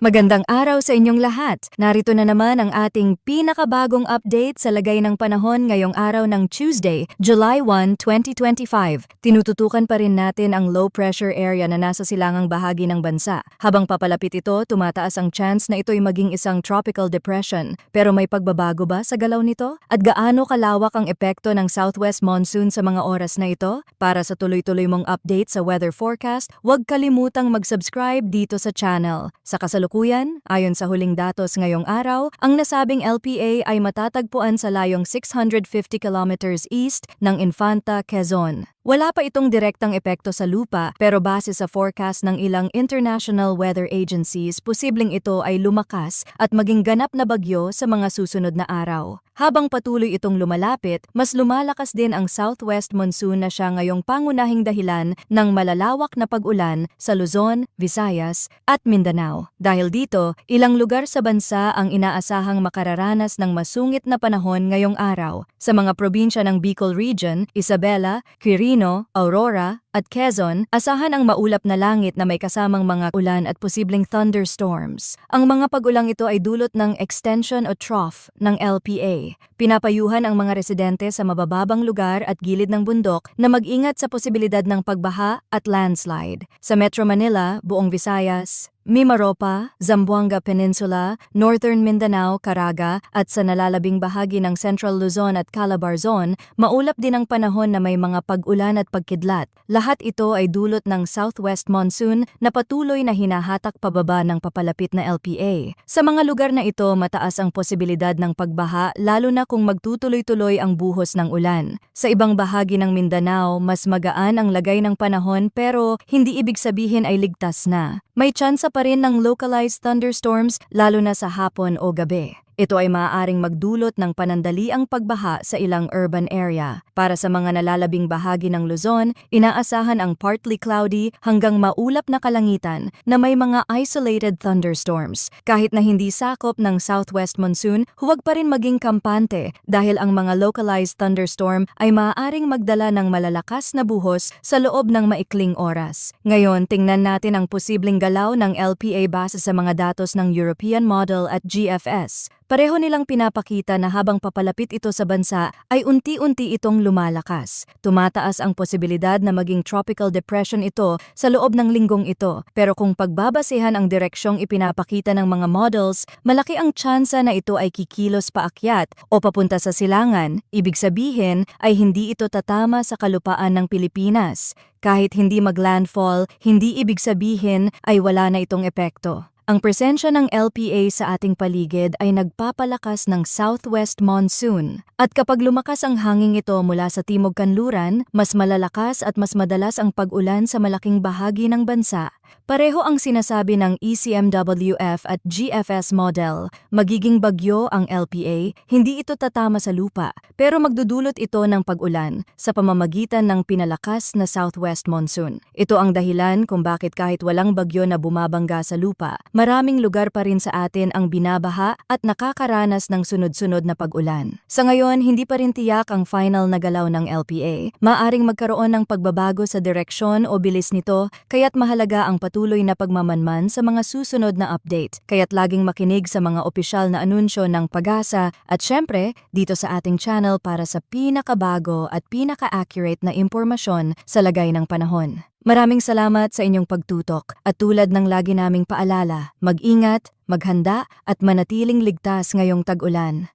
Magandang araw sa inyong lahat. Narito na naman ang ating pinakabagong update sa lagay ng panahon ngayong araw ng Tuesday, July 1, 2025. Tinututukan pa rin natin ang low pressure area na nasa silangang bahagi ng bansa. Habang papalapit ito, tumataas ang chance na ito'y maging isang tropical depression. Pero may pagbabago ba sa galaw nito? At gaano kalawak ang epekto ng southwest monsoon sa mga oras na ito? Para sa tuloy-tuloy mong update sa weather forecast, huwag kalimutang mag-subscribe dito sa channel. Sa kasalukuyan, ayon sa huling datos ngayong araw, ang nasabing LPA ay matatagpuan sa layong 650 kilometers east ng Infanta, Quezon. Wala pa itong direktang epekto sa lupa, pero base sa forecast ng ilang international weather agencies, posibleng ito ay lumakas at maging ganap na bagyo sa mga susunod na araw. Habang patuloy itong lumalapit, mas lumalakas din ang southwest monsoon na siya ngayong pangunahing dahilan ng malalawak na pag-ulan sa Luzon, Visayas at Mindanao. Dahil dito, ilang lugar sa bansa ang inaasahang makararanas ng masungit na panahon ngayong araw. Sa mga probinsya ng Bicol Region, Isabela, Quirino, Aurora at Quezon, asahan ang maulap na langit na may kasamang mga ulan at posibleng thunderstorms. Ang mga pag-ulang ito ay dulot ng extension o trough ng LPA. Pinapayuhan ang mga residente sa mabababang lugar at gilid ng bundok na mag-ingat sa posibilidad ng pagbaha at landslide. Sa Metro Manila, buong Visayas, Mimaropa, Zamboanga Peninsula, Northern Mindanao, Caraga at sa nalalabing bahagi ng Central Luzon at Calabarzon, maulap din ang panahon na may mga pag-ulan at pagkidlat. Lahat ito ay dulot ng southwest monsoon na patuloy na hinahatak pababa ng papalapit na LPA. Sa mga lugar na ito, mataas ang posibilidad ng pagbaha lalo na kung magtutuloy-tuloy ang buhos ng ulan. Sa ibang bahagi ng Mindanao, mas magaan ang lagay ng panahon pero hindi ibig sabihin ay ligtas na. May tsansa pa rin ng localized thunderstorms lalo na sa hapon o gabi. Ito ay maaaring magdulot ng panandaliang pagbaha sa ilang urban area. Para sa mga nalalabing bahagi ng Luzon, inaasahan ang partly cloudy hanggang maulap na kalangitan na may mga isolated thunderstorms. Kahit na hindi sakop ng southwest monsoon, huwag pa rin maging kampante dahil ang mga localized thunderstorm ay maaaring magdala ng malalakas na buhos sa loob ng maikling oras. Ngayon, tingnan natin ang posibleng galaw ng LPA base sa mga datos ng European Model at GFS. Pareho nilang pinapakita na habang papalapit ito sa bansa ay unti-unti itong lumalakas. Tumataas ang posibilidad na maging tropical depression ito sa loob ng linggong ito. Pero kung pagbabasehan ang direksyong ipinapakita ng mga models, malaki ang tsansa na ito ay kikilos paakyat o papunta sa silangan. Ibig sabihin ay hindi ito tatama sa kalupaan ng Pilipinas. Kahit hindi maglandfall, hindi ibig sabihin ay wala na itong epekto. Ang presensya ng LPA sa ating paligid ay nagpapalakas ng southwest monsoon. At kapag lumakas ang hangin ito mula sa timog kanluran, mas malalakas at mas madalas ang pag-ulan sa malaking bahagi ng bansa. Pareho ang sinasabi ng ECMWF at GFS model, magiging bagyo ang LPA, hindi ito tatama sa lupa, pero magdudulot ito ng pag-ulan sa pamamagitan ng pinalakas na southwest monsoon. Ito ang dahilan kung bakit kahit walang bagyo na bumabangga sa lupa, maraming lugar pa rin sa atin ang binabaha at nakakaranas ng sunod-sunod na pag-ulan. Sa ngayon, hindi pa rin tiyak ang final na galaw ng LPA. Maaring magkaroon ng pagbabago sa direksyon o bilis nito, kaya't mahalaga ang patuloy na pagmamanman sa mga susunod na update. Kaya't laging makinig sa mga opisyal na anunsyo ng Pag-asa at syempre, dito sa ating channel para sa pinakabago at pinaka-accurate na impormasyon sa lagay ng panahon. Maraming salamat sa inyong pagtutok at tulad ng lagi naming paalala, mag-ingat, maghanda at manatiling ligtas ngayong tag-ulan.